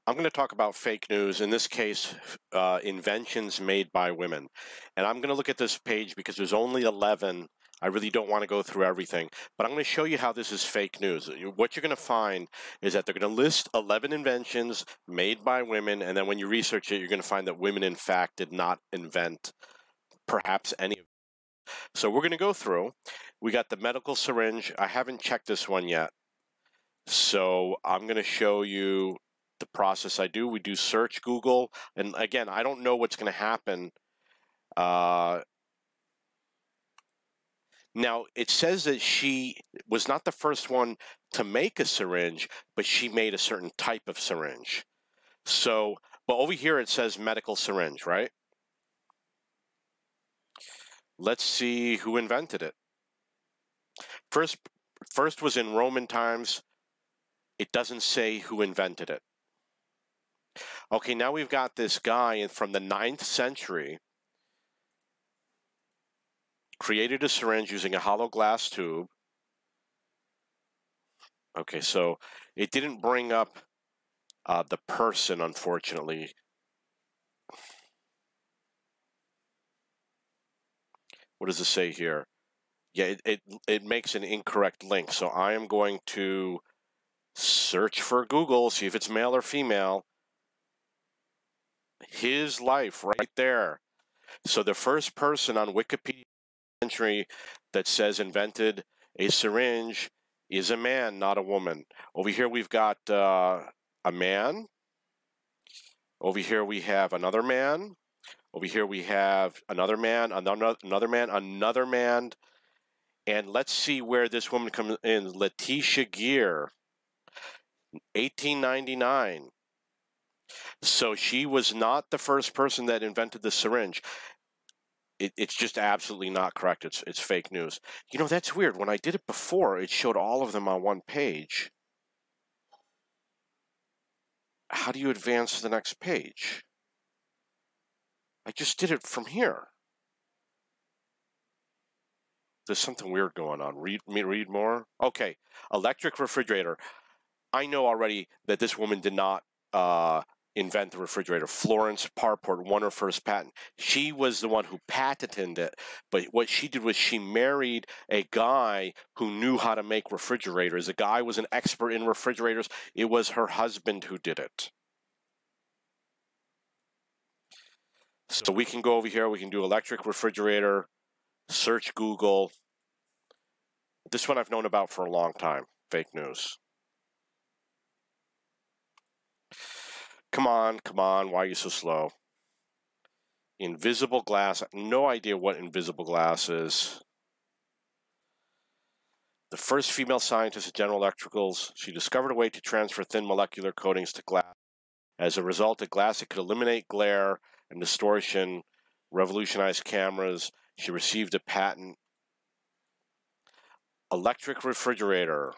I'm going to talk about fake news, in this case, inventions made by women. And I'm going to look at this page because there's only 11. I really don't want to go through everything, but I'm going to show you how this is fake news. What you're going to find is that they're going to list 11 inventions made by women, and then when you research it, you're going to find that women, in fact, did not invent perhaps any of them. So we're going to go through. We got the medical syringe. I haven't checked this one yet. So I'm going to show you the process I do. We do search Google, and again, I don't know what's going to happen. Now, it says that she was not the first one to make a syringe, but she made a certain type of syringe. So, but over here it says medical syringe, right? Let's see who invented it. First was in Roman times. It doesn't say who invented it. Okay, now we've got this guy from the 9th century, created a syringe using a hollow glass tube. Okay, so it didn't bring up the person, unfortunately. What does it say here? Yeah, it makes an incorrect link. So I am going to search for Google, see if it's male or female. His life right there. So the first person on Wikipedia century that says invented a syringe is a man, not a woman. Over here we've got a man. Over here we have another man. Over here we have another man, another man, another man. And let's see where this woman comes in. Letitia Gear, 1899. So she was not the first person that invented the syringe. It's just absolutely not correct. It's fake news. You know, that's weird. When I did it before, it showed all of them on one page. How do you advance to the next page? I just did it from here. There's something weird going on. Read more. Okay, electric refrigerator. I know already that this woman did not invent the refrigerator. Florence Parport won her first patent. She was the one who patented it, but what she did was she married a guy who knew how to make refrigerators. The guy was an expert in refrigerators. It was her husband who did it. So we can go over here. We can do electric refrigerator, search Google. This one I've known about for a long time. Fake news. Come on, come on. Why are you so slow? Invisible glass. No idea what invisible glass is. The first female scientist at General Electricals. She discovered a way to transfer thin molecular coatings to glass. As a result of glass, it could eliminate glare and distortion, revolutionized cameras. She received a patent. Electric refrigerator.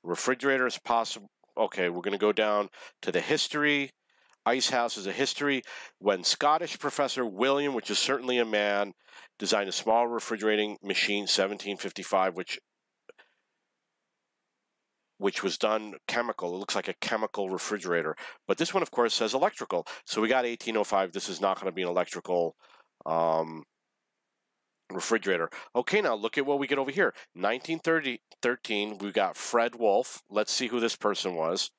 Refrigerator is possible. Okay, we're going to go down to the history. Ice house is a history. When Scottish professor William, which is certainly a man, designed a small refrigerating machine, 1755, which was done chemical. It looks like a chemical refrigerator. But this one, of course, says electrical. So we got 1805. This is not going to be an electrical refrigerator. Okay, now look at what we get over here. 1913, we got Fred Wolf. Let's see who this person was.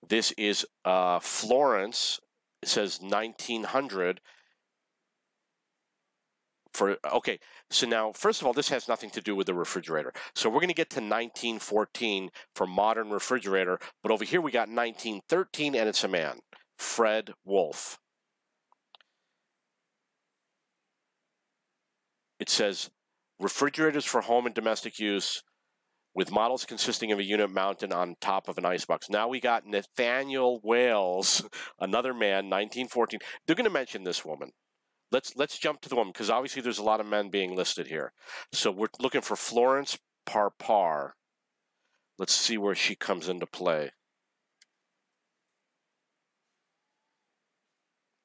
This is Florence. It says 1900. Okay, so now, first of all, this has nothing to do with the refrigerator. So we're going to get to 1914 for modern refrigerator, but over here we got 1913, and it's a man, Fred Wolf. It says refrigerators for home and domestic use with models consisting of a unit mounted on top of an icebox. Now we got Nathaniel Wales, another man, 1914. They're going to mention this woman. Let's jump to the woman, because obviously there's a lot of men being listed here. So we're looking for Florence Parpar. Let's see where she comes into play.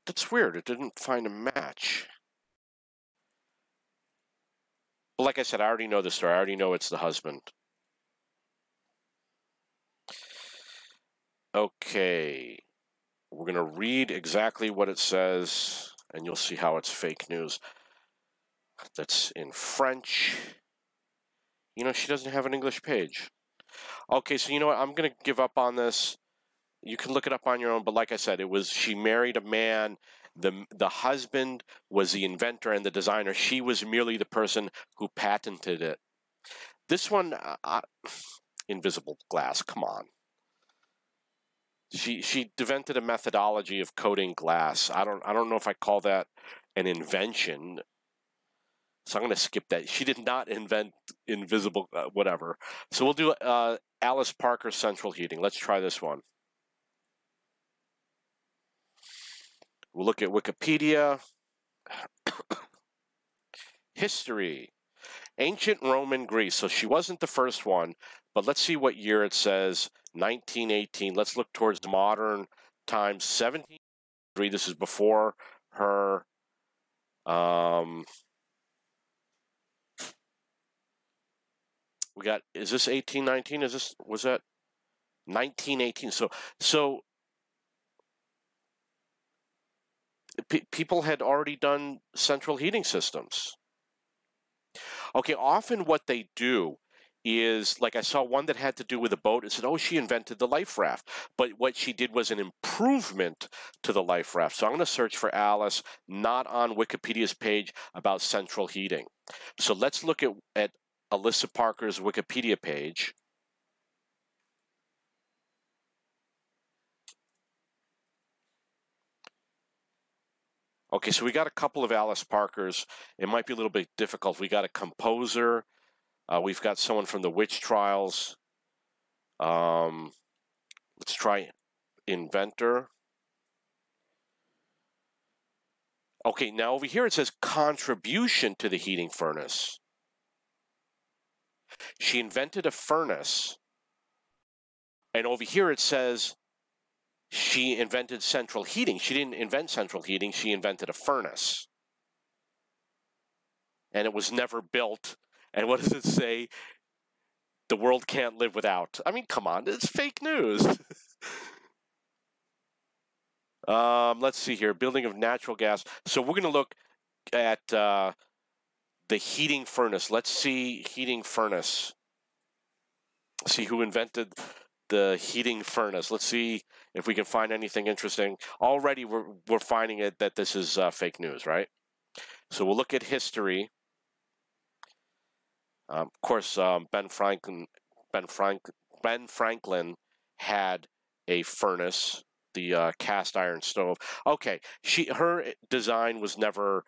That's weird. It didn't find a match. Well, like I said, I already know the story. I already know it's the husband. Okay, we're going to read exactly what it says, and you'll see how it's fake news. That's in French. You know, she doesn't have an English page. Okay, so you know what? I'm going to give up on this. You can look it up on your own, but like I said, it was she married a man. The husband was the inventor and the designer. She was merely the person who patented it. This one, invisible glass. Come on. She invented a methodology of coating glass. I don't know if I call that an invention. So I'm going to skip that. She did not invent invisible whatever. So we'll do Alice Parker's central heating. Let's try this one. We'll look at Wikipedia. History. Ancient Roman Greece. So she wasn't the first one, but let's see what year it says. 1918. Let's look towards modern times. 1703. This is before her. We got. Is this 1819? Was that 1918? So people had already done central heating systems. Okay, often what they do is, like I saw one that had to do with a boat. It said, oh, she invented the life raft. But what she did was an improvement to the life raft. So I'm going to search for Alice, not on Wikipedia's page about central heating. So let's look at Alyssa Parker's Wikipedia page. Okay, so we got a couple of Alice Parkers. It might be a little bit difficult. We got a composer. We've got someone from the witch trials. Let's try inventor. Okay, now over here it says contribution to the heating furnace. She invented a furnace. And over here it says she invented central heating. She didn't invent central heating. She invented a furnace. And it was never built. And what does it say? The world can't live without. I mean, come on, it's fake news. Let's see here. Building of natural gas. So we're going to look at the heating furnace. Let's see heating furnace. See who invented the heating furnace. Let's see if we can find anything interesting. Already we're finding it that this is fake news, right? So we'll look at history. Of course, Ben Franklin had a furnace, the cast iron stove. Okay, her design was never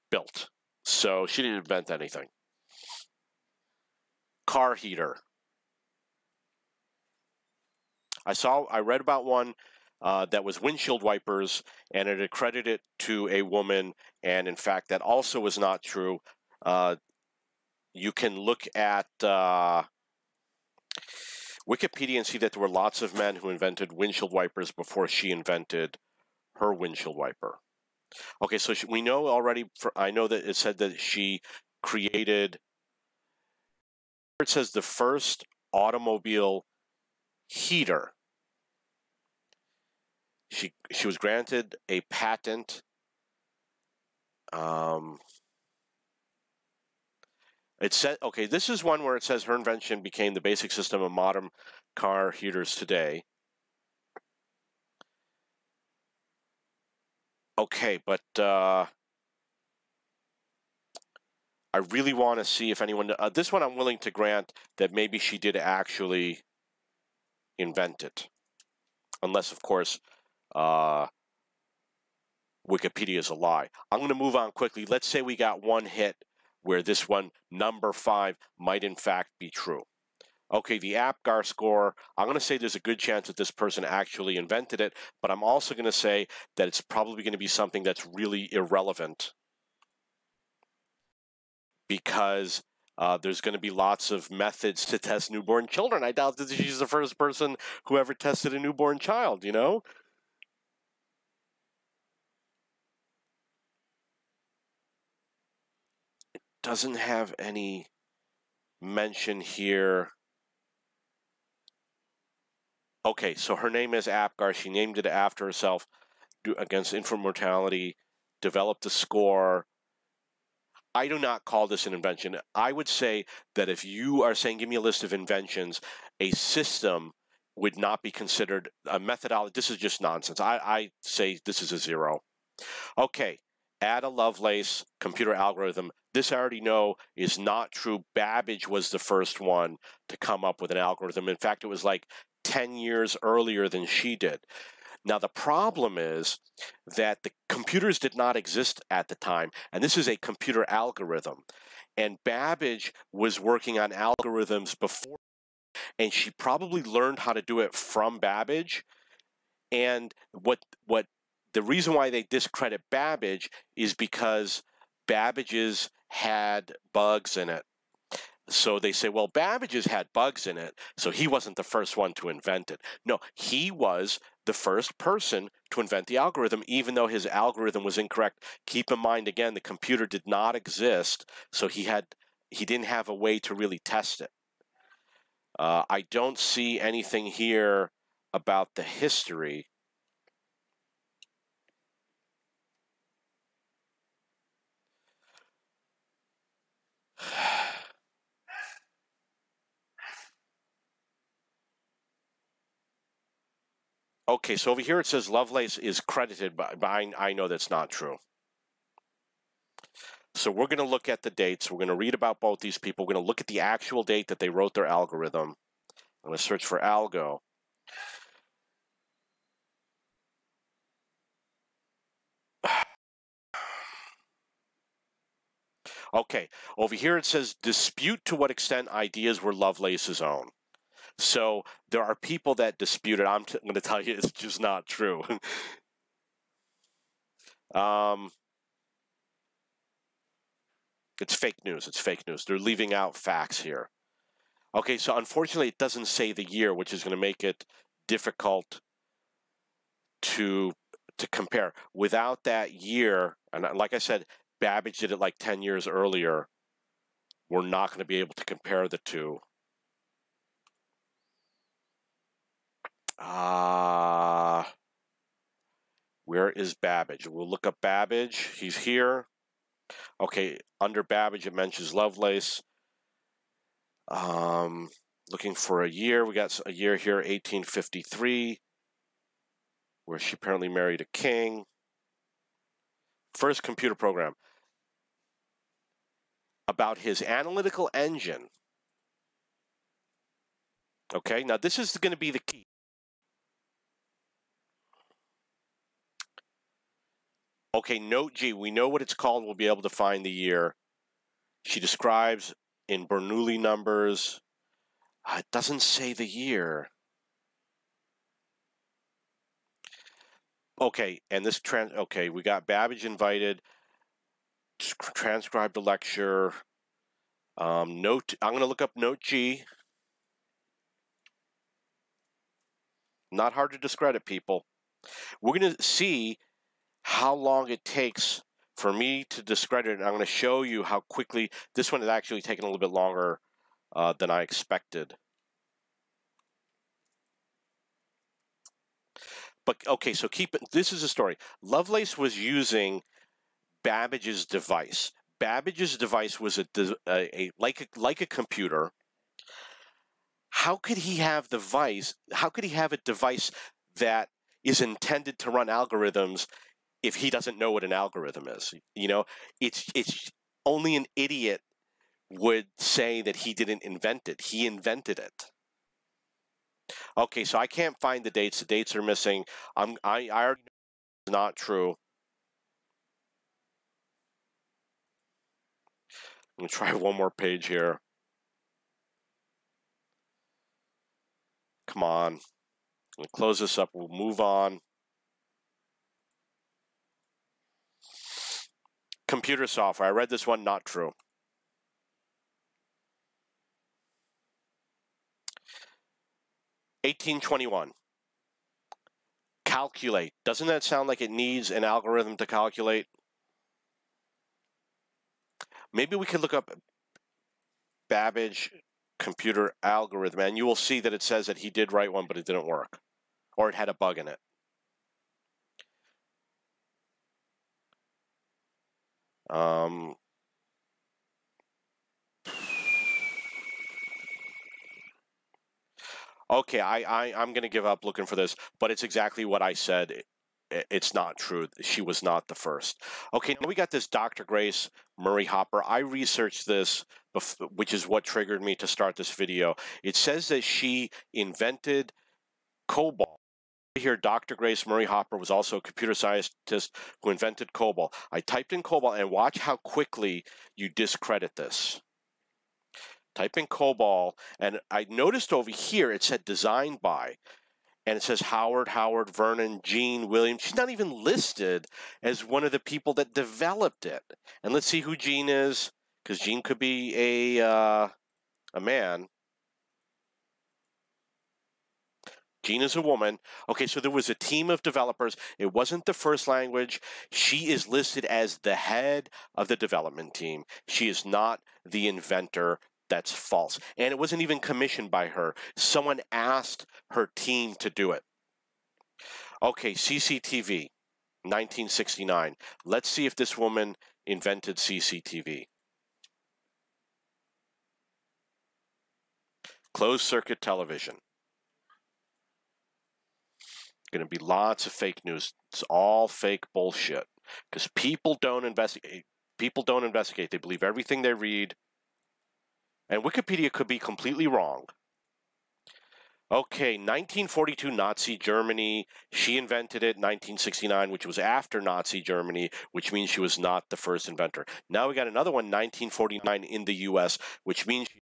built, so she didn't invent anything. Car heater. I read about one that was windshield wipers, and it accredited it to a woman, and in fact, that also was not true. You can look at Wikipedia and see that there were lots of men who invented windshield wipers before she invented her windshield wiper. Okay, so we know already, I know that it said that she created, it says the first automobile heater. She was granted a patent. It said, okay, this is one where it says her invention became the basic system of modern car heaters today. Okay, but I really want to see if anyone, this one I'm willing to grant that maybe she did actually invent it. Unless, of course, Wikipedia is a lie. I'm going to move on quickly. Let's say we got one hit where this one, number 5, might in fact be true. Okay, the APGAR score, I'm going to say there's a good chance that this person actually invented it, but I'm also going to say that it's probably going to be something that's really irrelevant because there's going to be lots of methods to test newborn children. I doubt that she's the first person who ever tested a newborn child, you know? It doesn't have any mention here Okay, so her name is Apgar. She named it after herself. Against infant mortality, developed a score. I do not call this an invention. I would say that if you are saying, give me a list of inventions, a system would not be considered a methodology. This is just nonsense. I say this is a 0. Okay, Ada Lovelace computer algorithm. This I already know is not true. Babbage was the first one to come up with an algorithm. In fact, it was like 10 years earlier than she did. Now, the problem is that the computers did not exist at the time, and this is a computer algorithm. And Babbage was working on algorithms before, and she probably learned how to do it from Babbage. And what the reason why they discredit Babbage is because Babbage's had bugs in it. So they say, well, Babbage's had bugs in it, so he wasn't the first one to invent it. No, he was the first person to invent the algorithm, even though his algorithm was incorrect. Keep in mind, again, the computer did not exist, so he didn't have a way to really test it. I don't see anything here about the history. Okay, so over here it says Lovelace is credited, but I know that's not true. So we're going to look at the dates. We're going to read about both these people. We're going to look at the actual date that they wrote their algorithm. I'm going to search for algo. Okay, over here it says dispute to what extent ideas were Lovelace's own. So there are people that dispute it. I'm going to tell you it's just not true. It's fake news. It's fake news. They're leaving out facts here. Okay, so unfortunately it doesn't say the year, which is going to make it difficult to compare. Without that year, and like I said, Babbage did it like 10 years earlier, we're not going to be able to compare the two. Where is Babbage? We'll look up Babbage. He's here. Okay, under Babbage it mentions Lovelace. Looking for a year. We got a year here, 1853, where she apparently married a king. First computer program. About his analytical engine. Okay, now this is going to be the key. Okay, note G, we know what it's called. We'll be able to find the year. She describes in Bernoulli numbers. It doesn't say the year. Okay, and this okay, we got Babbage invited, transcribed the lecture. Note, I'm going to look up note G. Not hard to discredit, people. We're going to see how long it takes for me to discredit it. I'm going to show you how quickly this one has actually taken a little bit longer than I expected. But okay, so this is a story. Lovelace was using Babbage's device. Babbage's device was like a computer. How could he have How could he have a device that is intended to run algorithms if he doesn't know what an algorithm is? You know, it's only an idiot would say that he didn't invent it. He invented it. Okay, so I can't find the dates. The dates are missing. I already know it's not true. I'm going to try one more page here. Come on. I'm going to close this up. We'll move on. Computer software. I read this one, not true. (1821). Calculate. Doesn't that sound like it needs an algorithm to calculate? Maybe we could look up Babbage computer algorithm, and you will see that it says that he did write one, but it didn't work, or it had a bug in it. Okay, I'm going to give up looking for this, but it's exactly what I said. It's not true. She was not the first. Okay, now we got this Dr. Grace Murray Hopper. I researched this, which is what triggered me to start this video. It says that she invented COBOL. Here, Dr. Grace Murray Hopper was also a computer scientist who invented COBOL. I typed in COBOL, and watch how quickly you discredit this. Type in COBOL, and I noticed over here it said designed by, and it says Howard, Vernon, Gene, William. She's not even listed as one of the people that developed it. And let's see who Gene is, because Gene could be a man. Gene is a woman. Okay, so there was a team of developers. It wasn't the first language. She is listed as the head of the development team. She is not the inventor. That's false. And it wasn't even commissioned by her. Someone asked her team to do it. Okay, CCTV, 1969. Let's see if this woman invented CCTV. Closed circuit television. Going to be lots of fake news. It's all fake bullshit because people don't investigate. People don't investigate. They believe everything they read. And Wikipedia could be completely wrong. Okay, 1942 Nazi Germany. She invented it. 1969, which was after Nazi Germany, which means she was not the first inventor. Now we got another one, 1949 in the U.S., which means she's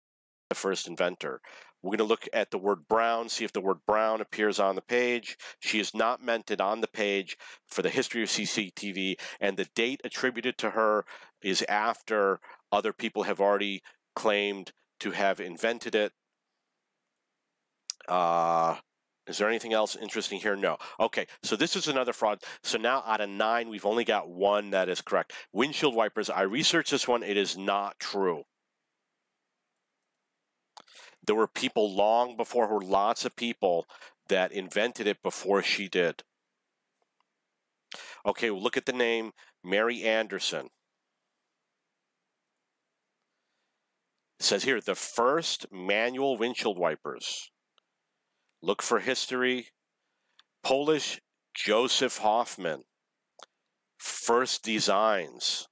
the first inventor. We're going to look at the word brown, see if the word brown appears on the page. She is not mentioned on the page for the history of CCTV, and the date attributed to her is after other people have already claimed to have invented it. Is there anything else interesting here? No. Okay, so this is another fraud. So now out of 9, we've only got 1 that is correct. Windshield wipers. I researched this one. It is not true. There were people long before her, lots of people that invented it before she did. Okay, we'll look at the name, Mary Anderson. It says here, the first manual windshield wipers. Look for history. Polish Joseph Hoffman. First designs.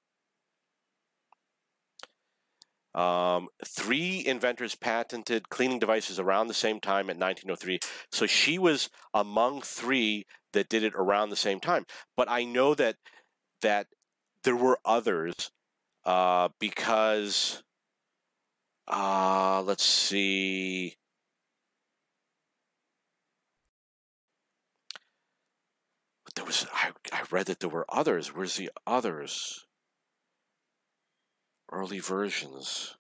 3 inventors patented cleaning devices around the same time at 1903. So she was among 3 that did it around the same time. But I know that there were others because let's see. There was I read that there were others. Where's the others? Early versions.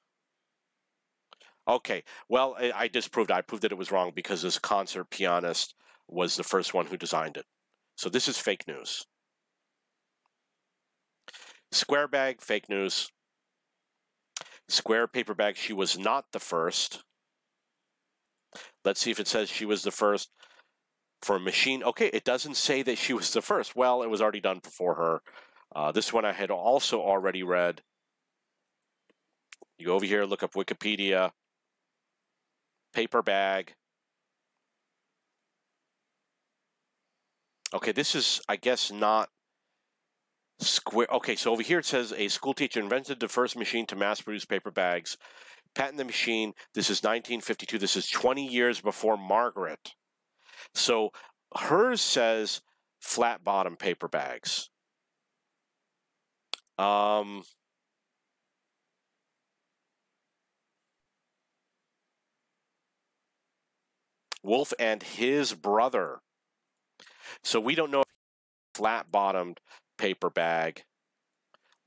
Okay, well, I proved that it was wrong because this concert pianist was the first one who designed it. So this is fake news. Square bag, fake news. Square paper bag, she was not the first. Let's see if it says she was the first. For a machine, okay, it doesn't say that she was the first. Well, it was already done before her. This one I had also already read. You go over here, look up Wikipedia. Paper bag. Okay, this is, I guess, not square. Okay, so over here it says a school teacher invented the first machine to mass produce paper bags. Patent the machine. This is 1952. This is 20 years before Margaret. So hers says flat bottom paper bags. Wolf and his brother. So we don't know if flat bottomed paper bag.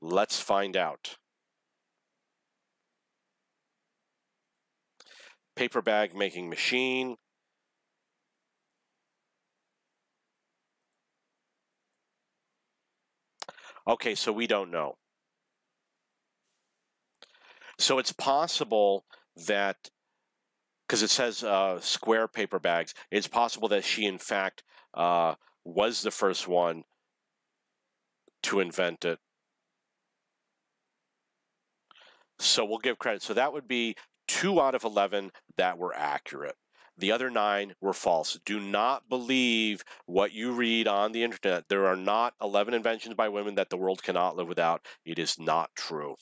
Let's find out. Paper bag making machine. Okay, so we don't know. So it's possible that because it says square paper bags. It's possible that she, in fact, was the first one to invent it. So we'll give credit. So that would be 2 out of 11 that were accurate. The other 9 were false. Do not believe what you read on the internet. There are not 11 inventions by women that the world cannot live without. It is not true.